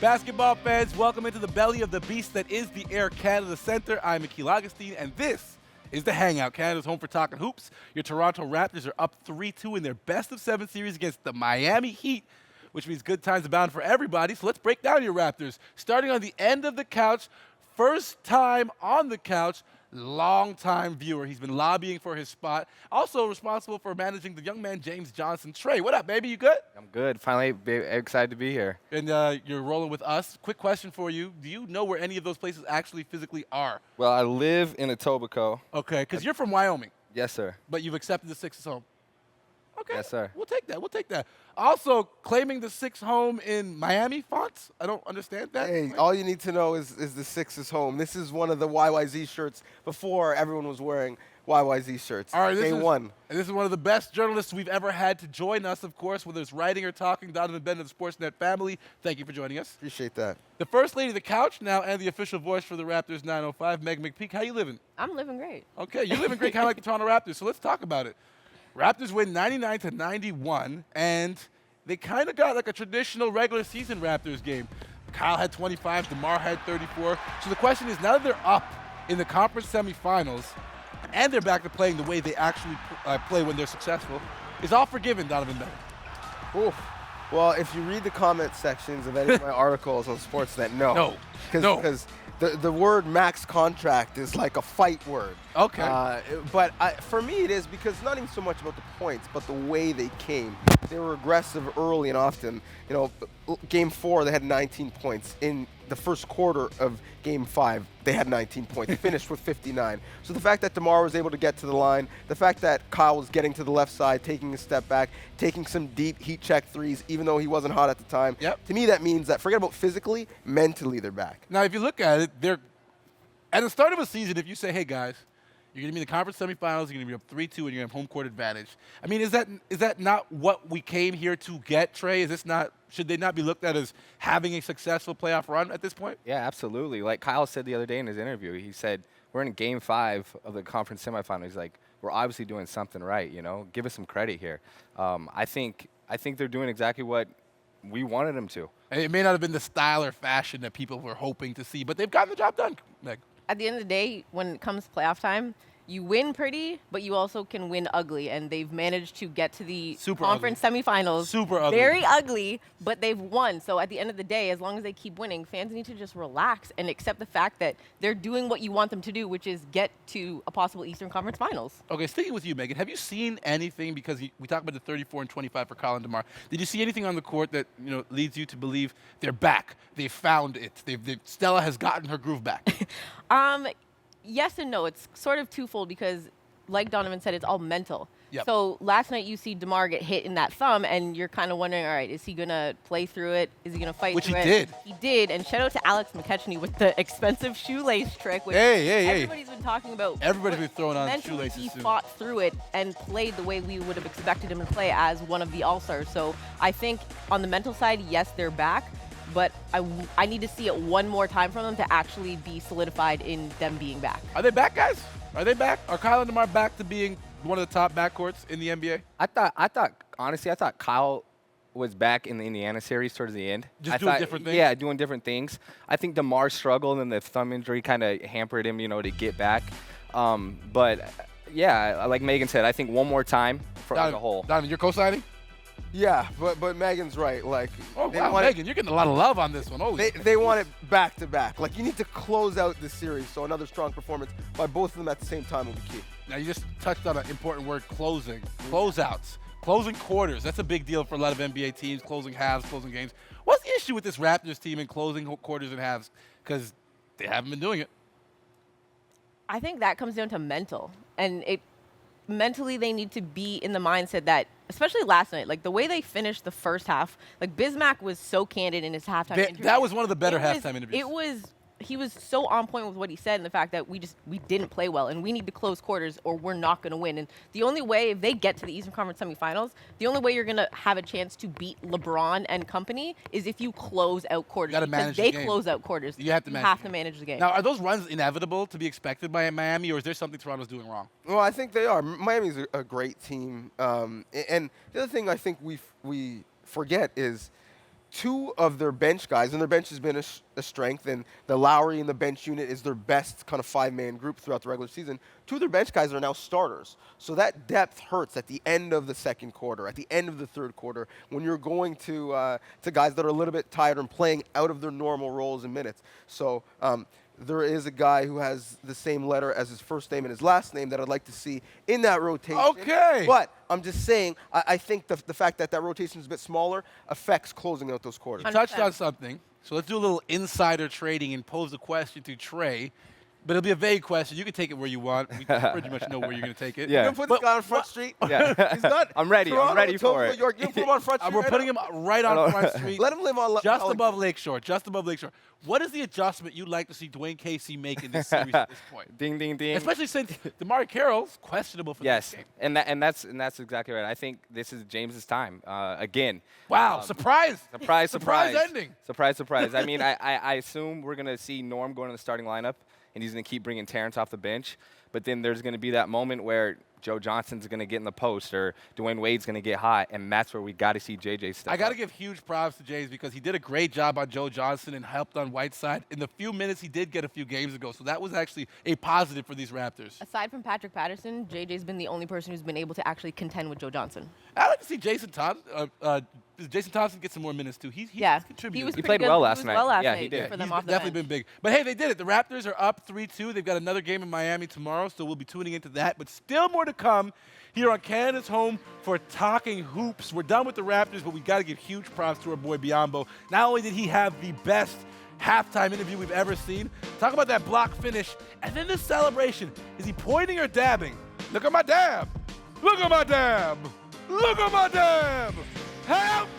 Basketball fans, welcome into the belly of the beast that is the Air Canada Centre. I'm McPeak, Augustine, and this is the Hangout, Canada's home for talking hoops. Your Toronto Raptors are up 3-2 in their best-of-7 series against the Miami Heat, which means good times abound for everybody. So let's break down your Raptors. Starting on the end of the couch, first time on the couch, long-time viewer. He's been lobbying for his spot. Also responsible for managing the young man, James Johnson. Trey, what up, baby? You good? I'm good. Finally excited to be here. And you're rolling with us. Quick question for you. Do you know where any of those places actually physically are? Well, I live in Etobicoke. Okay, because you're from Wyoming. Yes, sir. But you've accepted the Sixers home. Okay. Yes, sir. We'll take that. We'll take that. Also, claiming the Six home in Miami fonts? I don't understand that. Hey, all you need to know is the Sixers home. This is one of the YYZ shirts before everyone was wearing YYZ shirts. All right, Day one. And this is one of the best journalists we've ever had to join us, of course, whether it's writing or talking. Donnovan, Bennett of the Sportsnet family. Thank you for joining us. Appreciate that. The first lady of the couch now and the official voice for the Raptors 905, Meghan McPeak. How you living? I'm living great. Okay, you're living great, kind of like the Toronto Raptors. So let's talk about it. Raptors win 99-91, and they kind of got like a traditional regular season Raptors game. Kyle had 25, DeMar had 34. So the question is, now that they're up in the conference semifinals, and they're back to playing the way they actually play when they're successful, is all forgiven, Donnovan Bennett? Oof. Well, if you read the comment sections of any of my articles on Sportsnet, no. Because the word max contract is like a fight word. Okay. But for me, it is because not even so much about the points, but the way they came. They were aggressive early and often. You know, Game 4, they had 19 points. In the first quarter of Game 5, they had 19 points. They finished with 59. So the fact that DeMar was able to get to the line, the fact that Kyle was getting to the left side, taking a step back, taking some deep heat check threes, even though he wasn't hot at the time. Yep. To me, that means that forget about physically, mentally they're back. Now, if you look at it, they're at the start of a season, if you say, hey, guys, you're going to be in the conference semifinals, you're going to be up 3-2, and you're going to have home court advantage. I mean, is that not what we came here to get, Trey? Is this not – should they not be looked at as having a successful playoff run at this point? Yeah, absolutely. Like Kyle said the other day in his interview, he said, we're in Game 5 of the conference semifinals. He's like, we're obviously doing something right, you know? Give us some credit here. I think they're doing exactly what we wanted them to. And it may not have been the style or fashion that people were hoping to see, but they've gotten the job done, Meg. At the end of the day, when it comes to playoff time, you win pretty, but you also can win ugly. And they've managed to get to the conference semifinals. Super ugly. Very ugly, but they've won. So at the end of the day, as long as they keep winning, fans need to just relax and accept the fact that they're doing what you want them to do, which is get to a possible Eastern Conference Finals. Okay, sticking with you, Meghan, have you seen anything, because we talked about the 34 and 25 for Kyle and DeMar, did you see anything on the court that leads you to believe they're back, they found it, Stella has gotten her groove back? Yes and no. It's sort of twofold because, like Donnovan said, it's all mental. Yep. So last night you see DeMar get hit in that thumb, and you're kind of wondering, all right, is he going to play through it? Is he going to fight Which through he it? did. He did. And shout out to Alex McKechnie with the expensive shoelace trick, which Hey. everybody's been talking about. Everybody's been throwing on Mentally, shoelaces he soon. fought through it and played the way we would have expected him to play as one of the All-Stars. So I think on the mental side, yes, they're back. But I need to see it one more time from them to actually be solidified in them being back. Are they back, guys? Are they back? Are Kyle and DeMar back to being one of the top backcourts in the NBA? Honestly, I thought Kyle was back in the Indiana series towards the end. Doing different things? Yeah, doing different things. I think DeMar struggled and the thumb injury kind of hampered him, to get back. But, yeah, like Meghan said, I think one more time for as a whole. Donnovan, you're co-signing? Yeah, but Megan's right. Like, Oh, wow, Meghan, you're getting a lot of love on this one. Holy they want it back to back. Like, you need to close out this series, so another strong performance by both of them at the same time will be key. Now, you just touched on an important word, closing. Closeouts. Closing quarters. That's a big deal for a lot of NBA teams, closing halves, closing games. What's the issue with this Raptors team in closing quarters and halves? Because they haven't been doing it. I think that comes down to mental. And mentally they need to be in the mindset that, especially last night, like the way they finished the first half, like Bismack was so candid in his halftime interview. That was one of the better halftime interviews. He was so on point with what he said and the fact that we didn't play well and we need to close quarters or we're not going to win. And the only way, if they get to the Eastern Conference semifinals, the only way you're going to have a chance to beat LeBron and company is if you close out quarters. You got to manage the game. They close out quarters. You have to manage the game. Now, are those runs inevitable to be expected by Miami, or is there something Toronto's doing wrong? Well, I think they are. Miami's a great team. And the other thing I think we forget is two of their bench guys, and their bench has been a strength, and the Lowry and the bench unit is their best kind of 5-man group throughout the regular season. Two of their bench guys are now starters. So that depth hurts at the end of the second quarter, at the end of the third quarter, when you're going to guys that are a little bit tired and playing out of their normal roles and minutes. So there is a guy who has the same letter as his first name and his last name that I'd like to see in that rotation. Okay. But I'm just saying, I think the fact that rotation is a bit smaller affects closing out those quarters. You touched on something, so let's do a little insider trading and pose a question to Trey. But it'll be a vague question. You can take it where you want. We pretty much know where you're going to take it. Yeah. You're going to put this guy on Front Street? Yeah. He's not. I'm ready. Toronto, I'm ready for it. You're going to put him on Front Street? We're putting him right on Front Street. Let him live on just above Lakeshore. Just above Lakeshore. What is the adjustment you'd like to see Dwayne Casey make in this series at this point? Ding, ding, ding. Especially since DeMar Carroll's questionable for this game. and that's exactly right. I think this is James's time again. Wow, surprise! Surprise ending. Surprise. I mean, I assume we're gonna see Norm going in the starting lineup, and he's gonna keep bringing Terrence off the bench. But then there's gonna be that moment where Joe Johnson's going to get in the post or Dwayne Wade's going to get hot, and that's where we got to see JJ step I got to up. give huge props to James because he did a great job on Joe Johnson and helped on Whiteside in the few minutes he did get a few games ago. So that was actually a positive for these Raptors. Aside from Patrick Patterson, JJ's been the only person who's been able to actually contend with Joe Johnson. I'd like to see Jason Thompson get some more minutes too. He's contributed. He played well last night. Yeah, he did. For them He's off the definitely bench. been big. But hey, they did it. The Raptors are up 3-2. They've got another game in Miami tomorrow, so we'll be tuning into that. But still more to come here on Canada's home for Talking Hoops. We're done with the Raptors, but we got to give huge props to our boy Biombo. Not only did he have the best halftime interview we've ever seen, talk about that block finish, and then the celebration. Is he pointing or dabbing? Look at my dab. Look at my dab. Look at my dab. Help